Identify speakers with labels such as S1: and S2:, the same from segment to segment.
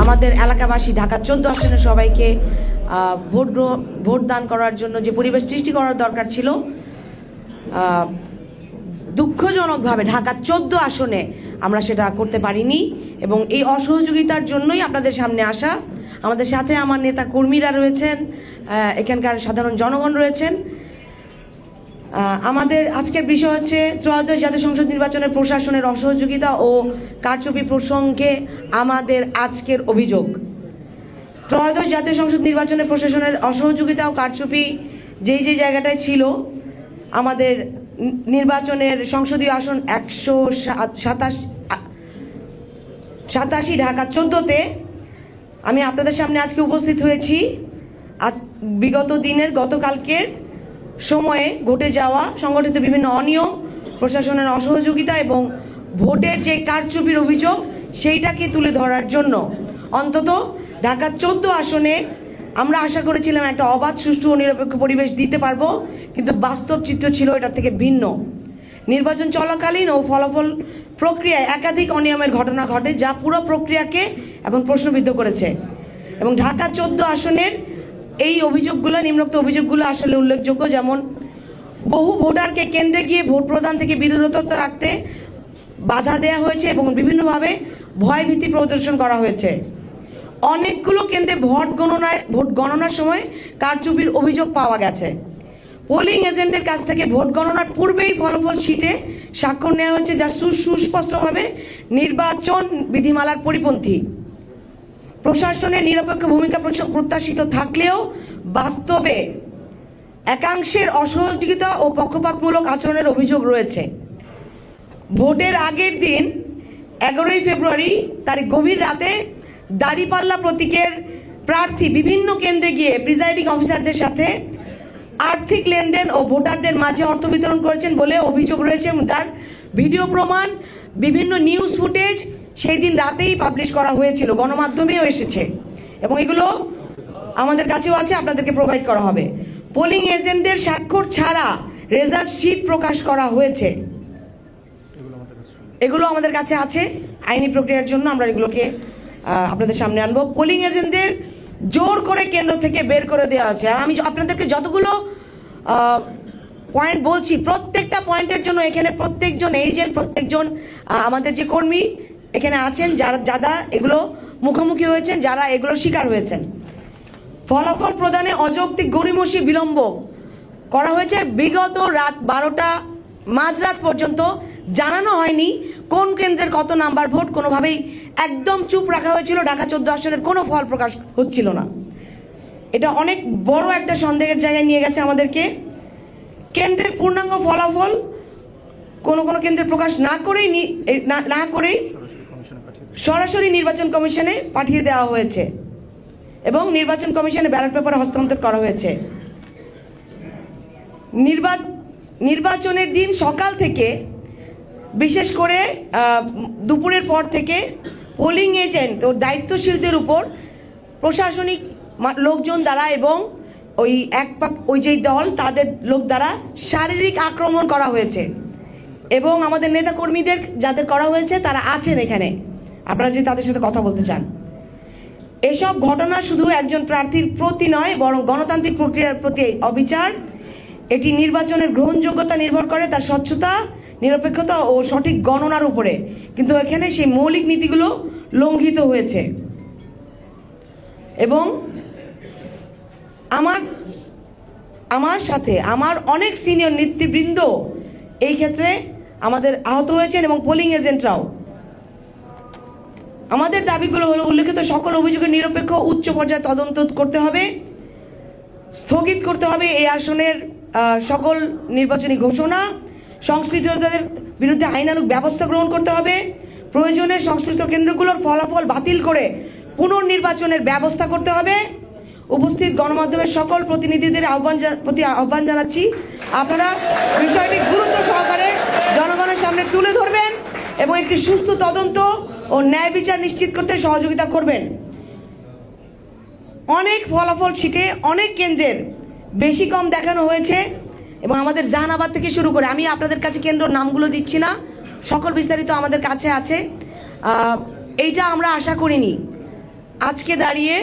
S1: আমাদের এলাকাবাসী ঢাকা 14 আসনের সবাইকে ভোট দান করার জন্য যে পরিবেশ সৃষ্টি করার দরকার ছিল, দুঃখজনকভাবে ঢাকা 14 আসনে আমরা সেটা করতে পারিনি এবং এই অসহযোগিতার জন্যই আপনাদের সামনে আসা। আমাদের সাথে আমার নেতা কর্মীরা রয়েছেন, এখানকার সাধারণ জনগণ রয়েছেন। আমাদের আজকের বিষয় হচ্ছে ত্রয়োদশ জাতীয় সংসদ নির্বাচনের প্রশাসনের অসহযোগিতা ও কারচুপি প্রসঙ্গে আমাদের আজকের অভিযোগ। ত্রয়োদশ জাতীয় সংসদ নির্বাচনের প্রশাসনের অসহযোগিতা ও কারচুপি যেই জায়গাটায় ছিল, আমাদের নির্বাচনের সংসদীয় আসন 187 ঢাকা 14-তে আমি আপনাদের সামনে আজকে উপস্থিত হয়েছি। আজ বিগত দিনের গতকালকের সময়ে ঘটে যাওয়া সংগঠিত বিভিন্ন অনিয়ম, প্রশাসনের অসহযোগিতা এবং ভোটের যে কারচুপির অভিযোগ সেইটাকে তুলে ধরার জন্য। অন্তত ঢাকা 14 আসনে আমরা আশা করেছিলাম একটা অবাধ, সুষ্ঠু ও নিরপেক্ষ পরিবেশ দিতে পারবো, কিন্তু বাস্তব চিত্র ছিল এটার থেকে ভিন্ন। নির্বাচন চলাকালীন ও ফলাফল প্রক্রিয়ায় একাধিক অনিয়মের ঘটনা ঘটে, যা পুরো প্রক্রিয়াকে এখন প্রশ্নবিদ্ধ করেছে। এবং ঢাকা 14 আসনের এই অভিযোগগুলো, নিম্নোক্ত অভিযোগগুলো আসলে উল্লেখযোগ্য। যেমন, বহু ভোটারকে কেন্দ্রে গিয়ে ভোট প্রদান থেকে বিরত রাখতে বাধা দেওয়া হয়েছে এবং বিভিন্নভাবে ভয়ভীতি প্রদর্শন করা হয়েছে। অনেকগুলো কেন্দ্রে ভোট গণনার সময় কারচুপির অভিযোগ পাওয়া গেছে। পোলিং এজেন্টদের কাছ থেকে ভোট গণনার পূর্বেই ফলাফল শিটে স্বাক্ষর নেওয়া হয়েছে, যা সুস্পষ্টভাবে নির্বাচন বিধিমালার পরিপন্থী। প্রশাসনের নিরপেক্ষ ভূমিকা প্রত্যাশিত থাকলেও বাস্তবে একাংশের অসহযোগিতা ও পক্ষপাতমূলক আচরণের অভিযোগ রয়েছে। ভোটের আগের দিন 11 ফেব্রুয়ারি তারিখ গভীর রাতে দাঁড়িপাল্লা প্রতীকের প্রার্থী বিভিন্ন কেন্দ্রে গিয়ে প্রিজাইডিং অফিসারদের সাথে আর্থিক লেনদেন ও ভোটারদের মাঝে অর্থ বিতরণ করেছেন বলে অভিযোগ রয়েছে। তার ভিডিও প্রমাণ, বিভিন্ন নিউজ ফুটেজ সেই দিন রাতেই পাবলিশ করা হয়েছিল, গণমাধ্যমেও এসেছে এবং এগুলো আমাদের কাছেও আছে, আপনাদেরকে প্রোভাইড করা হবে। পোলিং এজেন্টদের স্বাক্ষর ছাড়া রেজাল্ট শিট প্রকাশ করা হয়েছে, এগুলো আমাদের কাছে আছে। আইনি প্রক্রিয়ার জন্য আমরা এগুলোকে আপনাদের সামনে আনবো। পোলিং এজেন্টদের জোর করে কেন্দ্র থেকে বের করে দেওয়া হচ্ছে। আমি আপনাদেরকে যতগুলো পয়েন্ট বলছি, প্রত্যেকটা পয়েন্টের জন্য এখানে প্রত্যেকজন এজেন্ট, প্রত্যেকজন আমাদের যে কর্মী এখানে আছেন, যারা এগুলো মুখোমুখি হয়েছেন, যারা এগুলো শিকার হয়েছেন। ফলাফল প্রদানে অযৌক্তিক গড়িমসি বিলম্ব করা হয়েছে। বিগত রাত 12টা মাঝরাত পর্যন্ত জানানো হয়নি কোন কেন্দ্রের কত নাম্বার ভোট, কোনোভাবেই একদম চুপ রাখা হয়েছিল। ঢাকা 14 আসনের কোনো ফল প্রকাশ হচ্ছিল না। এটা অনেক বড় একটা সন্দেহের জায়গায় নিয়ে গেছে আমাদেরকে। কেন্দ্রের পূর্ণাঙ্গ ফলাফল কোনো কেন্দ্রে প্রকাশ না করেই সরাসরি নির্বাচন কমিশনে পাঠিয়ে দেওয়া হয়েছে এবং নির্বাচন কমিশনে ব্যালট পেপারে হস্তান্তর করা হয়েছে। নির্বাচনের দিন সকাল থেকে, বিশেষ করে দুপুরের পর থেকে পোলিং এজেন্ট ও দায়িত্বশীলদের উপর প্রশাসনিক লোকজন দ্বারা এবং ওই যে দল তাদের লোক দ্বারা শারীরিক আক্রমণ করা হয়েছে এবং আমাদের নেতা কর্মীদের যাদের করা হয়েছে তারা আছেন এখানে, আপনারা যদি তাদের সাথে কথা বলতে চান। এসব ঘটনা শুধু একজন প্রার্থীর প্রতি নয়, বরং গণতান্ত্রিক প্রক্রিয়ার প্রতি অবিচার। এটি নির্বাচনের গ্রহণযোগ্যতা নির্ভর করে তার স্বচ্ছতা, নিরপেক্ষতা ও সঠিক গণনার উপরে, কিন্তু এখানে সেই মৌলিক নীতিগুলো লঙ্ঘিত হয়েছে। এবং আমার সাথে আমার অনেক সিনিয়র নেতৃবৃন্দ এই ক্ষেত্রে আমাদের আহত হয়েছেন এবং পোলিং এজেন্টরাও। আমাদের দাবিগুলো হলো, উল্লেখিত সকল অভিযোগের নিরপেক্ষ উচ্চ পর্যায়ে তদন্ত করতে হবে, স্থগিত করতে হবে এই আসনের সকল নির্বাচনী ঘোষণা, সংশ্লিষ্টদের বিরুদ্ধে আইনানুগ ব্যবস্থা গ্রহণ করতে হবে, প্রয়োজনে সংশ্লিষ্ট কেন্দ্রগুলোর ফলাফল বাতিল করে পুনর্নির্বাচনের ব্যবস্থা করতে হবে। উপস্থিত গণমাধ্যমের সকল প্রতিনিধিদের আহ্বান জানাচ্ছি, আপনারা বিষয়টি গুরুত্ব সহকারে জনগণের সামনে তুলে ধরবেন এবং একটি সুস্থ তদন্ত ও ন্যায় বিচার নিশ্চিত করতে সহযোগিতা করবেন। অনেক ফলাফল শিটে অনেক কেন্দ্রের বেশি কম দেখানো হয়েছে এবং আমাদের জাহানাবাদ থেকে শুরু করে, আমি আপনাদের কাছে কেন্দ্র নামগুলো দিচ্ছি না, সকল বিস্তারিত আমাদের কাছে আছে। এইটা আমরা আশা করিনি। আজকে দাঁড়িয়ে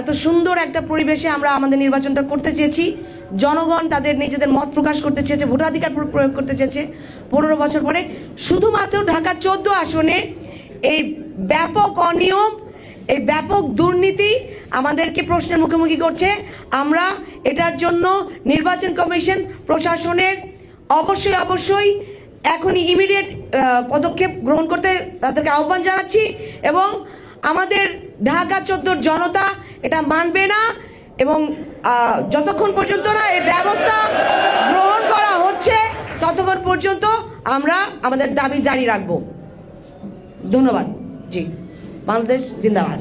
S1: এত সুন্দর একটা পরিবেশে আমরা আমাদের নির্বাচনটা করতে চেয়েছি। জনগণ তাদের নিজেদের মত প্রকাশ করতে চেয়েছে, ভোটাধিকার প্রয়োগ করতে চেয়েছে 15 বছর পরে। শুধুমাত্র ঢাকা 14 আসনে এই ব্যাপক অনিয়ম, এই ব্যাপক দুর্নীতি আমাদেরকে প্রশ্নের মুখোমুখি করছে। আমরা এটার জন্য নির্বাচন কমিশন প্রশাসনের অবশ্যই এখনই ইমিডিয়েট পদক্ষেপ গ্রহণ করতে তাদেরকে আহ্বান জানাচ্ছি। এবং আমাদের ঢাকা 14 জনতা এটা মানবে না, এবং যতক্ষণ পর্যন্ত না এই ব্যবস্থা গ্রহণ করা হচ্ছে ততক্ষণ পর্যন্ত আমরা আমাদের দাবি জারি রাখবো। ধন্যবাদ। জি, বাংলাদেশ জিন্দাবাদ।